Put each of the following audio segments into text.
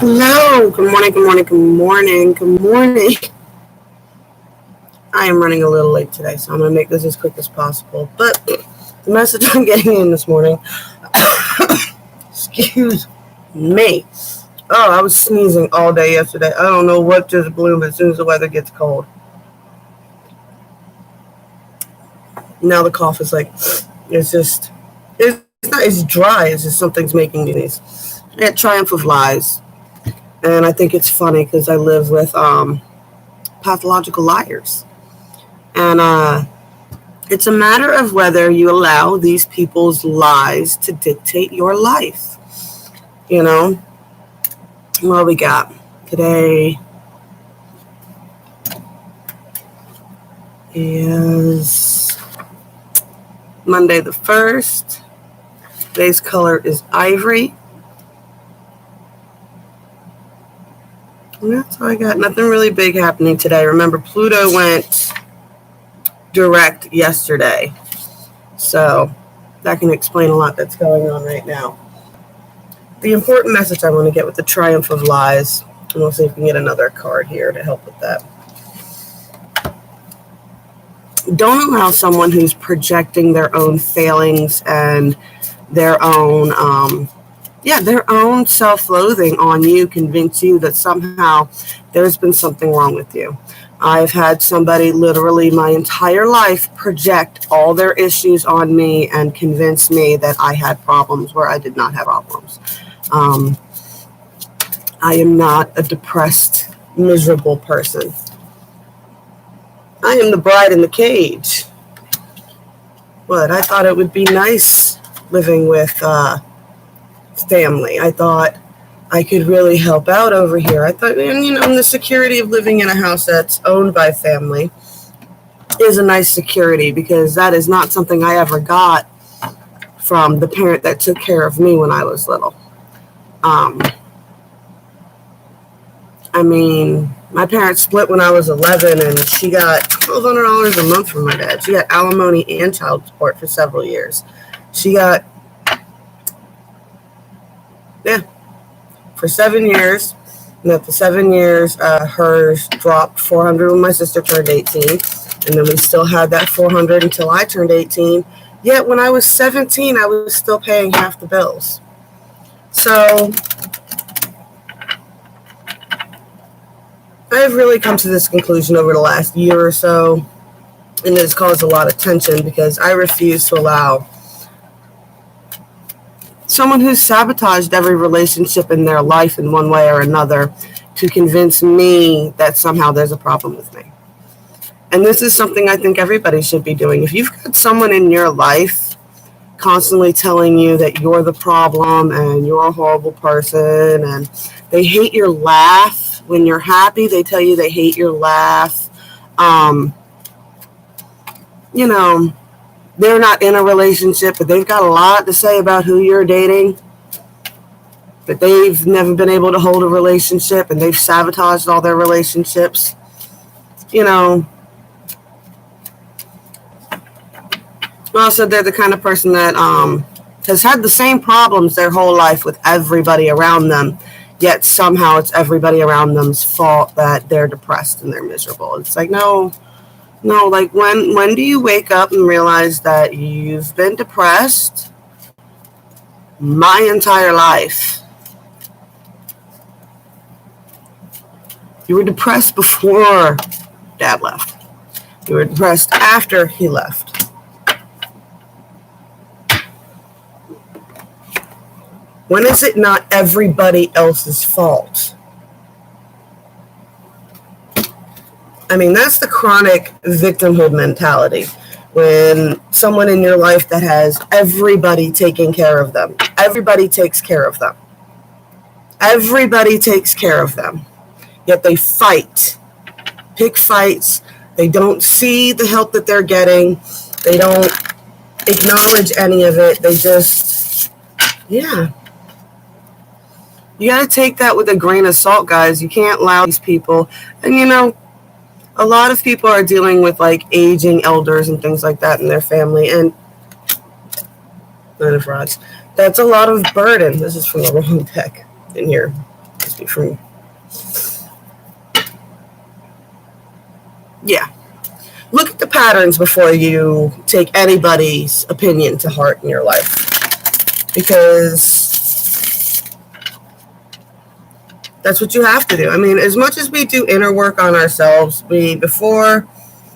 Hello, good morning, good morning, good morning, good morning. I am running a little late today, so I'm going to make this as quick as possible. But the message I'm getting in this morning, excuse me. Oh, I was sneezing all day yesterday. I don't know what just blew, but as soon as the weather gets cold. Now the cough is like, it's dry. It's just something's making me sneeze. I had Triumph of Lies, and I think it's funny because I live with pathological liars. And it's a matter of whether you allow these people's lies to dictate your life. You know, what we got today is Monday the 1st. Today's color is ivory. And that's all I got. Nothing really big happening today. Remember, Pluto went direct yesterday. So that can explain a lot that's going on right now. The important message I want to get with the Triumph of Lies, and we'll see if we can get another card here to help with that. Don't allow someone who's projecting their own failings and their own self-loathing on you convince you that somehow there's been something wrong with you. I've had somebody literally my entire life project all their issues on me and convince me that I had problems where I did not have problems. I am not a depressed, miserable person. I am the bride in the cage. But I thought it would be nice living with family. I thought I could really help out over here. I thought, and the security of living in a house that's owned by family is a nice security because that is not something I ever got from the parent that took care of me when I was little. My parents split when I was 11, and she got $1,200 a month from my dad. She got alimony and child support for several years. She got, for 7 years. And after 7 years, hers dropped $400 when my sister turned 18. And then we still had that $400 until I turned 18. Yet when I was 17, I was still paying half the bills. So I've really come to this conclusion over the last year or so, and it's caused a lot of tension because I refuse to allow someone who's sabotaged every relationship in their life in one way or another to convince me that somehow there's a problem with me. And this is something I think everybody should be doing. If you've got someone in your life constantly telling you that you're the problem and you're a horrible person and they hate your laugh, when you're happy, they tell you they hate your laugh. They're not in a relationship, but they've got a lot to say about who you're dating. But they've never been able to hold a relationship, and they've sabotaged all their relationships. Also, they're the kind of person that has had the same problems their whole life with everybody around them. Yet somehow it's everybody around them's fault that they're depressed and they're miserable. It's like, no, like when do you wake up and realize that you've been depressed my entire life? You were depressed before Dad left. You were depressed after he left. When is it not everybody else's fault? That's the chronic victimhood mentality. When someone in your life that has everybody taking care of them. Everybody takes care of them. Everybody takes care of them. Yet they fight. Pick fights. They don't see the help that they're getting. They don't acknowledge any of it. They just, You got to take that with a grain of salt, guys. You can't allow these people. And, a lot of people are dealing with, like, aging elders and things like that in their family. And Nine of Rods. That's a lot of burden. This is from the wrong deck in here. From yeah. Look at the patterns before you take anybody's opinion to heart in your life. Because that's what you have to do. I mean, as much as we do inner work on ourselves, before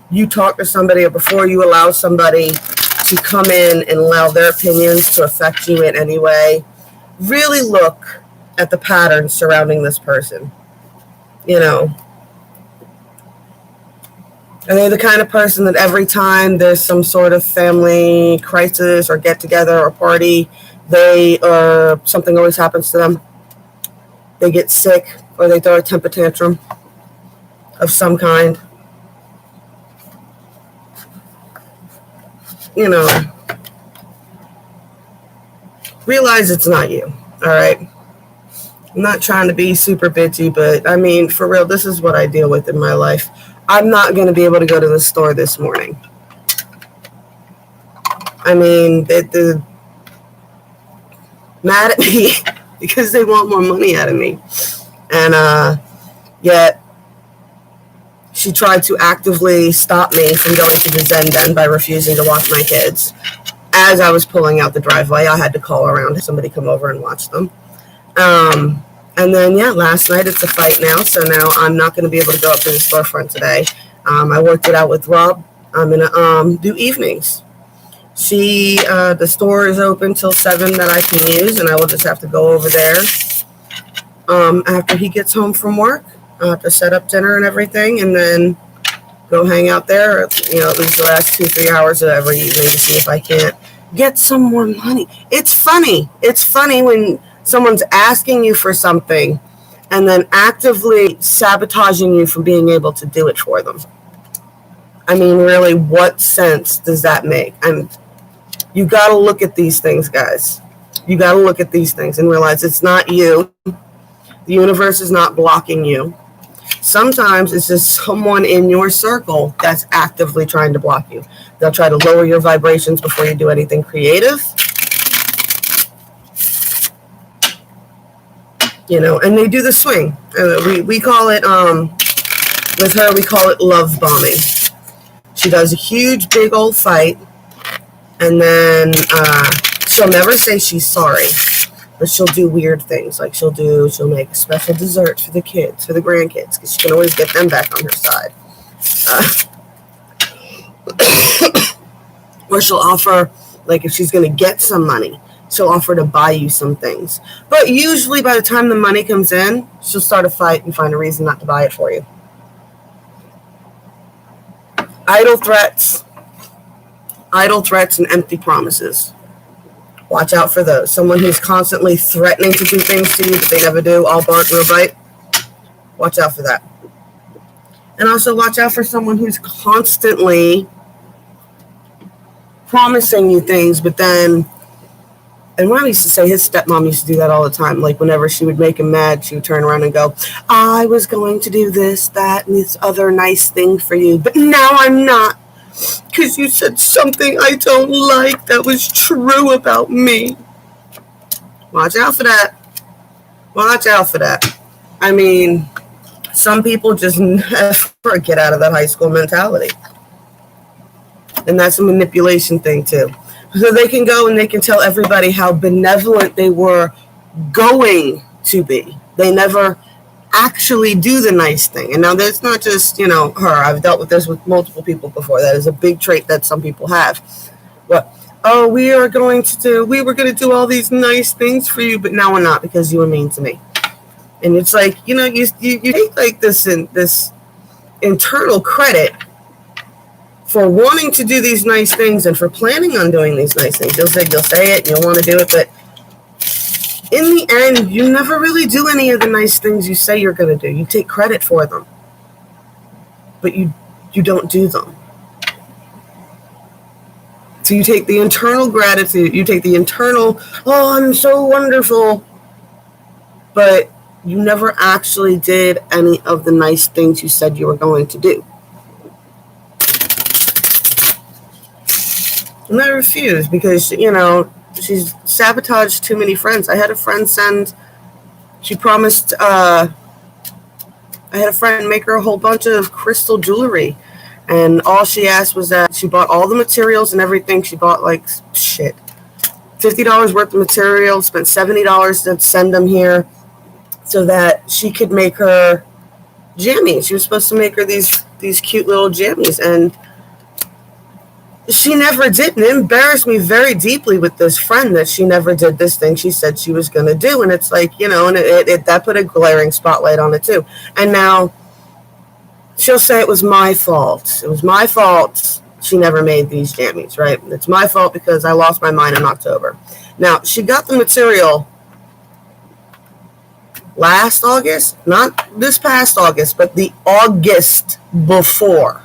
you talk to somebody or before you allow somebody to come in and allow their opinions to affect you in any way, really look at the patterns surrounding this person. You know, are they the kind of person that every time there's some sort of family crisis or get together or party, something always happens to them? They get sick or they throw a temper tantrum of some kind. You know, realize it's not you, all right? I'm not trying to be super bitchy, but I mean, for real, this is what I deal with in my life. I'm not going to be able to go to the store this morning. I mean, they're mad at me because they want more money out of me. And yet she tried to actively stop me from going to the Zen Den by refusing to watch my kids. As I was pulling out the driveway, I had to call around, somebody come over and watch them. And then, last night it's a fight now, so now I'm not going to be able to go up to the storefront today. I worked it out with Rob. I'm going to do evenings. The store is open till 7 that I can use, and I will just have to go over there after he gets home from work. I'll have to set up dinner and everything, and then go hang out there, at least the last 2-3 hours of every evening to see if I can't get some more money. It's funny. It's funny when someone's asking you for something and then actively sabotaging you from being able to do it for them. I mean, really, what sense does that make? You got to look at these things, guys. You got to look at these things and realize it's not you. The universe is not blocking you. Sometimes it's just someone in your circle that's actively trying to block you. They'll try to lower your vibrations before you do anything creative. And they do the swing. We call it, with her, we call it love bombing. She does a huge, big old fight, and then she'll never say she's sorry, but she'll do weird things. Like she'll make a special dessert for the kids, for the grandkids, because she can always get them back on her side. Or she'll offer, like if she's going to get some money, she'll offer to buy you some things. But usually by the time the money comes in, she'll start a fight and find a reason not to buy it for you. Idle threats and empty promises. Watch out for those. Someone who's constantly threatening to do things to you that they never do, all bark, no bite. Watch out for that. And also watch out for someone who's constantly promising you things, but then, and Ron used to say his stepmom used to do that all the time. Like whenever she would make him mad, she would turn around and go, I was going to do this, that, and this other nice thing for you, but now I'm not, because you said something I don't like that was true about me. Watch out for that. Watch out for that. I mean, some people just never get out of that high school mentality. And that's a manipulation thing too. So they can go and they can tell everybody how benevolent they were going to be. They never actually do the nice thing. And now that's not just, her. I've dealt with this with multiple people before. That is a big trait that some people have. But, we were going to do all these nice things for you, but now we're not because you were mean to me. And it's like, you take like this internal credit for wanting to do these nice things and for planning on doing these nice things. You'll say it, you'll want to do it, but in the end, you never really do any of the nice things you say you're going to do. You take credit for them, but you don't do them. So you take the internal gratitude, you take the internal, I'm so wonderful, but you never actually did any of the nice things you said you were going to do. And I refuse because, she's sabotaged too many friends. I had a friend send She promised, I had a friend make her a whole bunch of crystal jewelry. And all she asked was that she bought all the materials and everything. She bought like shit. $50 worth of material, spent $70 to send them here so that she could make her jammies. She was supposed to make her these cute little jammies, and she never did. And it embarrassed me very deeply with this friend that she never did this thing she said she was going to do. And it's like, you know, and that put a glaring spotlight on it too. And now she'll say it was my fault. It was my fault she never made these jammies, right? It's my fault because I lost my mind in October. Now, she got the material last August, not this past August, but the August before.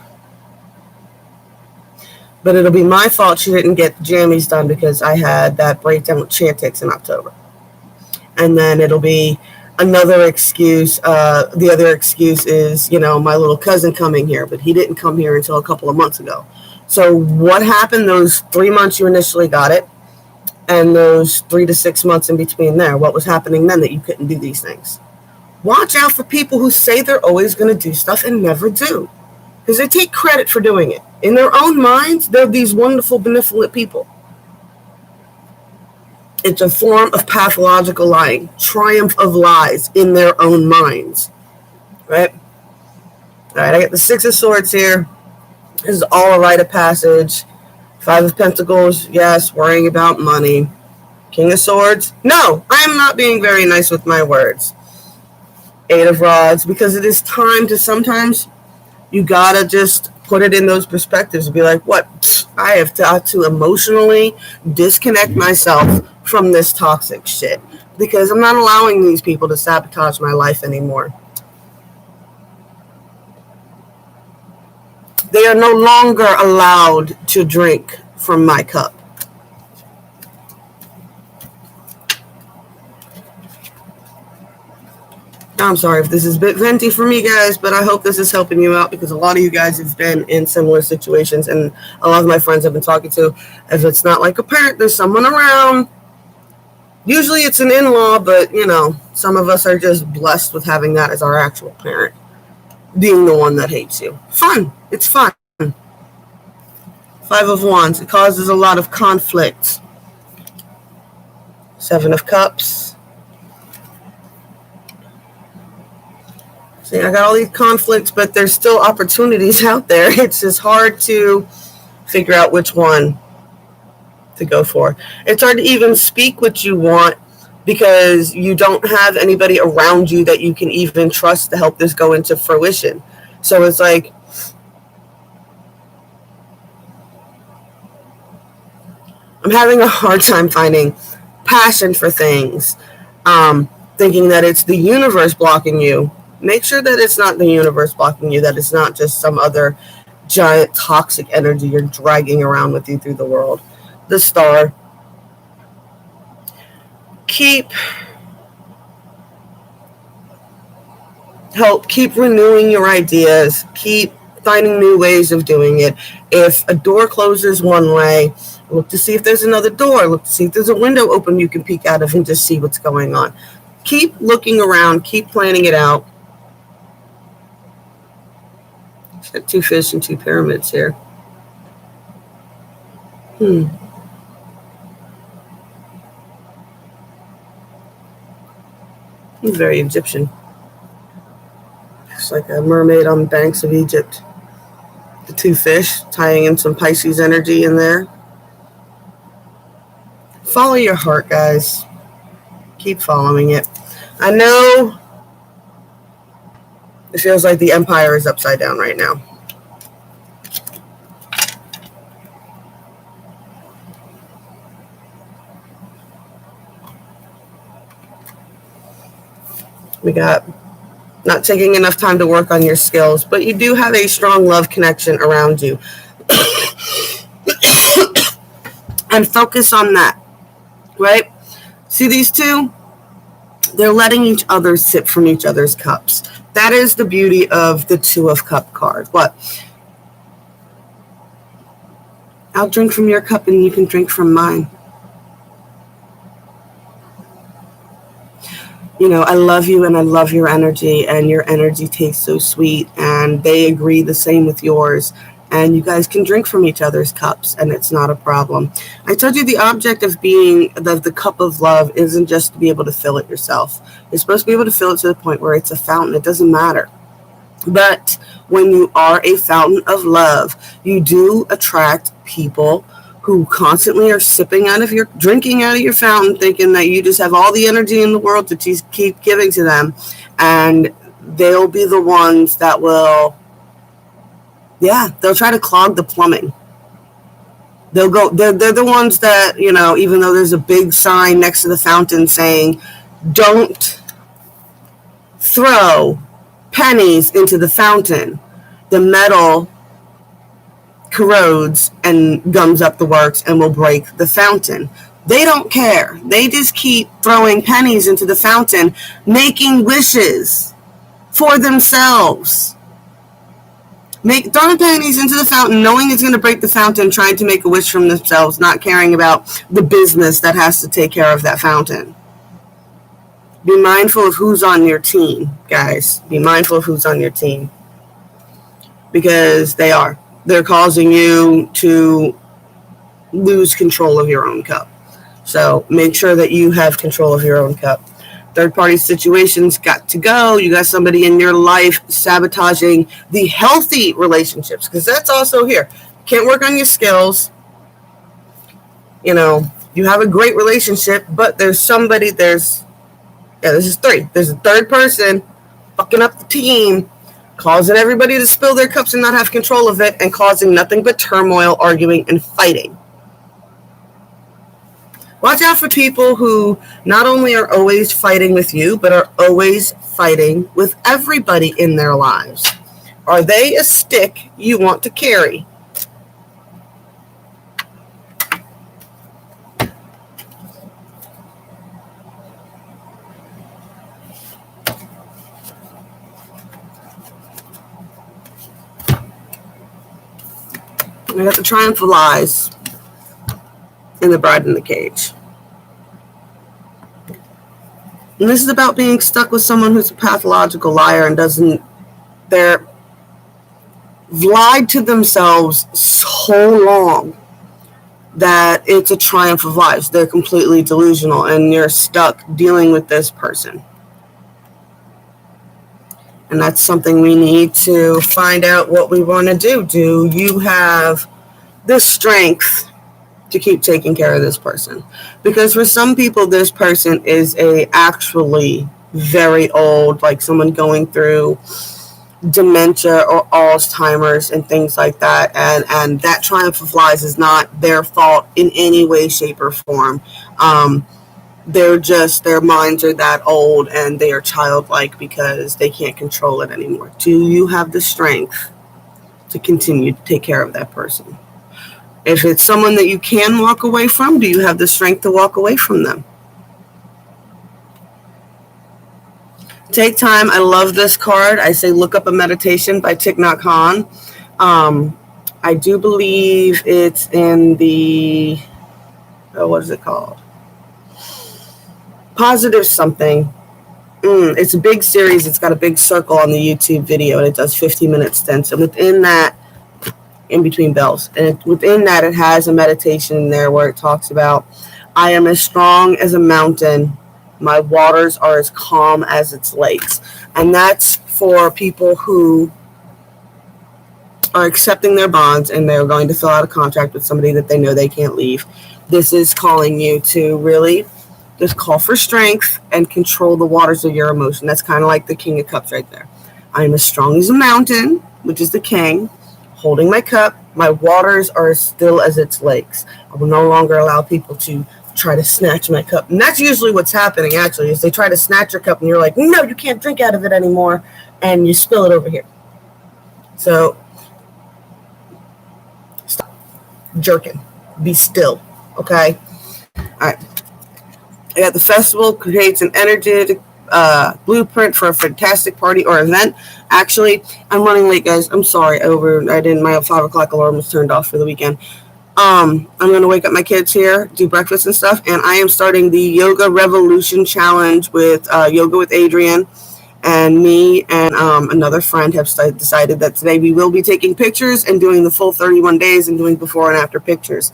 But it'll be my fault she didn't get the jammies done because I had that breakdown with Chantix in October. And then it'll be another excuse. The other excuse is, you know, my little cousin coming here, but he didn't come here until a couple of months ago. So what happened those 3 months you initially got it and those 3 to 6 months in between there? What was happening then that you couldn't do these things? Watch out for people who say they're always going to do stuff and never do, because they take credit for doing it. In their own minds, they're these wonderful, benevolent people. It's a form of pathological lying, triumph of lies in their own minds, right? All right, I got the Six of Swords here. This is all a rite of passage. Five of Pentacles, yes, worrying about money. King of Swords, no, I am not being very nice with my words. Eight of Rods, because it is time to sometimes you gotta just put it in those perspectives and be like, what? I have got to emotionally disconnect myself from this toxic shit because I'm not allowing these people to sabotage my life anymore. They are no longer allowed to drink from my cup. I'm sorry if this is a bit venti for me, guys, but I hope this is helping you out because a lot of you guys have been in similar situations, and a lot of my friends I've been talking to, if it's not like a parent, there's someone around. Usually it's an in-law, but, you know, some of us are just blessed with having that as our actual parent, being the one that hates you. Fun. It's fun. Five of Wands. It causes a lot of conflict. Seven of Cups. See, I got all these conflicts, but there's still opportunities out there. It's just hard to figure out which one to go for. It's hard to even speak what you want because you don't have anybody around you that you can even trust to help this go into fruition. So it's like, I'm having a hard time finding passion for things, thinking that it's the universe blocking you. Make sure that it's not the universe blocking you, that it's not just some other giant toxic energy you're dragging around with you through the world. The Star. Keep renewing your ideas. Keep finding new ways of doing it. If a door closes one way, look to see if there's another door. Look to see if there's a window open you can peek out of and just see what's going on. Keep looking around. Keep planning it out. Got two fish and two pyramids here. He's very Egyptian. It's like a mermaid on the banks of Egypt. The two fish, tying in some Pisces energy in there. Follow your heart, guys. Keep following it. I know it feels like the empire is upside down right now. We got not taking enough time to work on your skills, but you do have a strong love connection around you. And focus on that, right? See these two? They're letting each other sip from each other's cups. That is the beauty of the Two of Cup card. What? I'll drink from your cup and you can drink from mine. I love you and I love your energy, and your energy tastes so sweet, and they agree the same with yours. And you guys can drink from each other's cups, and it's not a problem. I told you the object of being the cup of love isn't just to be able to fill it yourself. You're supposed to be able to fill it to the point where it's a fountain. It doesn't matter. But when you are a fountain of love, you do attract people who constantly are drinking out of your fountain, thinking that you just have all the energy in the world to just keep giving to them. And they'll be the ones that they'll try to clog the plumbing. They're the ones that, even though there's a big sign next to the fountain saying, don't throw pennies into the fountain, the metal corrodes and gums up the works and will break the fountain. They don't care. They just keep throwing pennies into the fountain, making wishes for themselves. Throwing pennies into the fountain, knowing it's going to break the fountain, trying to make a wish from themselves, not caring about the business that has to take care of that fountain. Be mindful of who's on your team, guys. Be mindful of who's on your team. Because they're causing you to lose control of your own cup. So make sure that you have control of your own cup. Third-party situations got to go. You got somebody in your life sabotaging the healthy relationships, because that's also here. Can't work on your skills. You have a great relationship, but this is three. There's a third person fucking up the team, causing everybody to spill their cups and not have control of it, and causing nothing but turmoil, arguing, and fighting. Watch out for people who not only are always fighting with you, but are always fighting with everybody in their lives. Are they a stick you want to carry? We got the Triumph of Lies and the Bride in the Cage. And this is about being stuck with someone who's a pathological liar and they're lied to themselves so long that it's a triumph of lies. They're completely delusional, and you're stuck dealing with this person. And that's something we need to find out what we want to do. Do you have the strength to keep taking care of this person? Because for some people, this person is actually very old, like someone going through dementia or Alzheimer's and things like that. And that Triumph of Lies is not their fault in any way, shape, or form. Their minds are that old and they are childlike because they can't control it anymore. Do you have the strength to continue to take care of that person? If it's someone that you can walk away from, do you have the strength to walk away from them? Take time. I love this card. I say look up a meditation by Thich Nhat Hanh. I do believe it's in the, what is it called? Positive something. It's a big series. It's got a big circle on the YouTube video, and it does 50-minute stints. And within that, in between bells, and within that, it has a meditation in there where it talks about, I am as strong as a mountain. My waters are as calm as its lakes. And that's for people who are accepting their bonds and they're going to fill out a contract with somebody that they know they can't leave. This is calling you to really just call for strength and control the waters of your emotion. That's kind of like the King of Cups right there. I am as strong as a mountain, which is the king, holding my cup. My waters are as still as its lakes. I will no longer allow people to try to snatch my cup. And that's usually what's happening, actually, is they try to snatch your cup and you're like, no, you can't drink out of it anymore. And you spill it over here. So stop jerking. Be still. Okay? All right. I got the festival creates an energetic blueprint for a fantastic party or event. Actually, I'm running late, guys. I'm sorry. My 5 o'clock alarm was turned off for the weekend. I'm going to wake up my kids here, do breakfast and stuff, and I am starting the Yoga Revolution Challenge with Yoga with Adrian. And me and another friend have decided that today we will be taking pictures and doing the full 31 days and doing before and after pictures.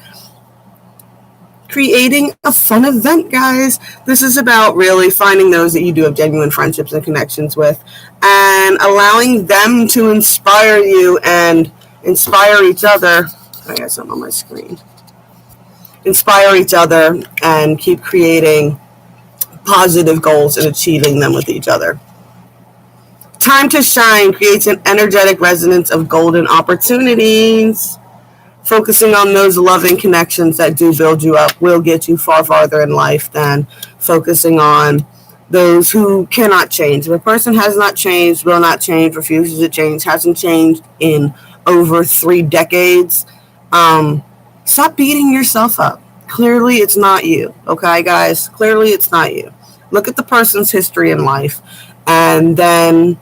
Creating a fun event, guys. This is about really finding those that you do have genuine friendships and connections with and allowing them to inspire you and inspire each other. I got something on my screen. Inspire each other and keep creating positive goals and achieving them with each other. Time to Shine creates an energetic resonance of golden opportunities. Focusing on those loving connections that do build you up will get you far farther in life than focusing on those who cannot change. If a person has not changed, will not change, refuses to change, hasn't changed in over 3 decades, stop beating yourself up. Clearly, it's not you. Okay, guys? Clearly, it's not you. Look at the person's history in life and then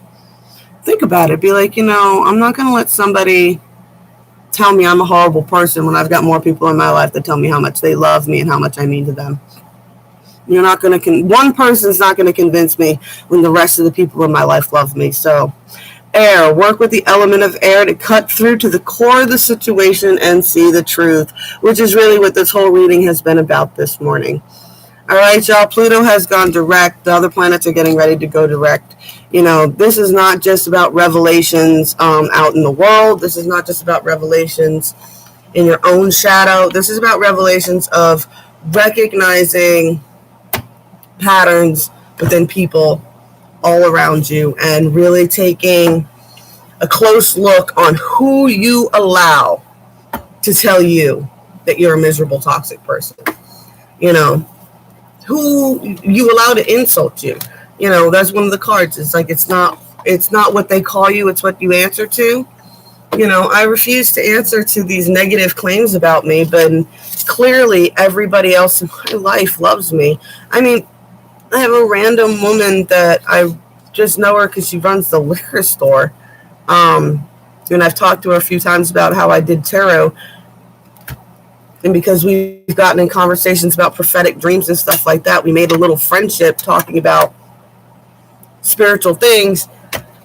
think about it. Be like, I'm not going to let somebody tell me I'm a horrible person when I've got more people in my life that tell me how much they love me and how much I mean to them. You're not going to, one person's not going to convince me when the rest of the people in my life love me. So, air, work with the element of air to cut through to the core of the situation and see the truth, which is really what this whole reading has been about this morning. All right, y'all, Pluto has gone direct. The other planets are getting ready to go direct. This is not just about revelations out in the world. This is not just about revelations in your own shadow. This is about revelations of recognizing patterns within people all around you and really taking a close look on who you allow to tell you that you're a miserable, toxic person. Who you allow to insult you. That's one of the cards. It's like it's not what they call you, it's what you answer to. I refuse to answer to these negative claims about me, but clearly everybody else in my life loves me. I mean, I have a random woman that I just know her because she runs the liquor store. And I've talked to her a few times about how I did tarot. And because we've gotten in conversations about prophetic dreams and stuff like that, we made a little friendship talking about spiritual things.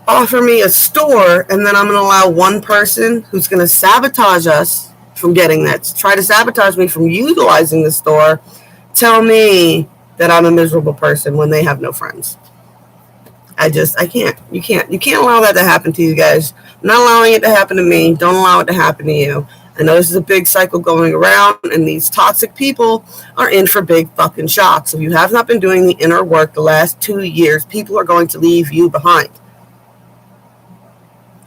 Offer me a store, and then I'm going to allow one person who's going to sabotage us from getting that, try to sabotage me from utilizing the store, tell me that I'm a miserable person when they have no friends. I can't. You can't allow that to happen to you guys. I'm not allowing it to happen to me. Don't allow it to happen to you. I know this is a big cycle going around, and these toxic people are in for big fucking shocks. If you have not been doing the inner work the last 2 years, people are going to leave you behind.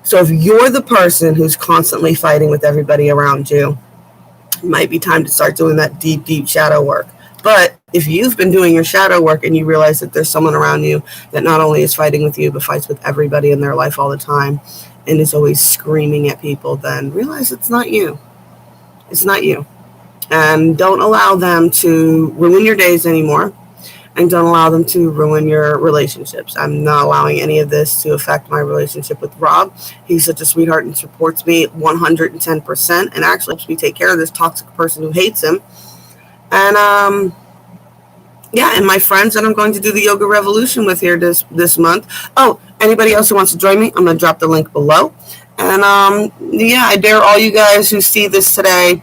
So if you're the person who's constantly fighting with everybody around you, it might be time to start doing that deep, deep shadow work. But if you've been doing your shadow work and you realize that there's someone around you that not only is fighting with you, but fights with everybody in their life all the time, and is always screaming at people, then realize it's not you. It's not you. And don't allow them to ruin your days anymore. And don't allow them to ruin your relationships. I'm not allowing any of this to affect my relationship with Rob. He's such a sweetheart and supports me 110% and actually helps me take care of this toxic person who hates him. And and my friends that I'm going to do the Yoga Revolution with here this month. Oh, anybody else who wants to join me, I'm going to drop the link below. And I dare all you guys who see this today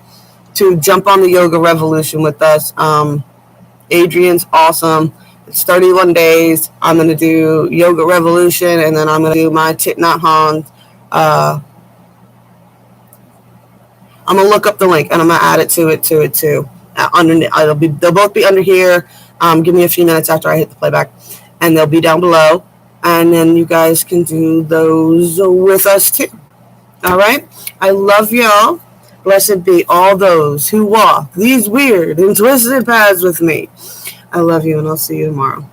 to jump on the Yoga Revolution with us. Adrian's awesome. It's 31 days. I'm going to do Yoga Revolution, and then I'm going to do my Thich Nhat Hanh. I'm going to look up the link, and I'm going to add it to it too. They'll both be under here. Give me a few minutes after I hit the playback, and they'll be down below. And then you guys can do those with us too. All right? I love y'all. Blessed be all those who walk these weird and twisted paths with me. I love you, and I'll see you tomorrow.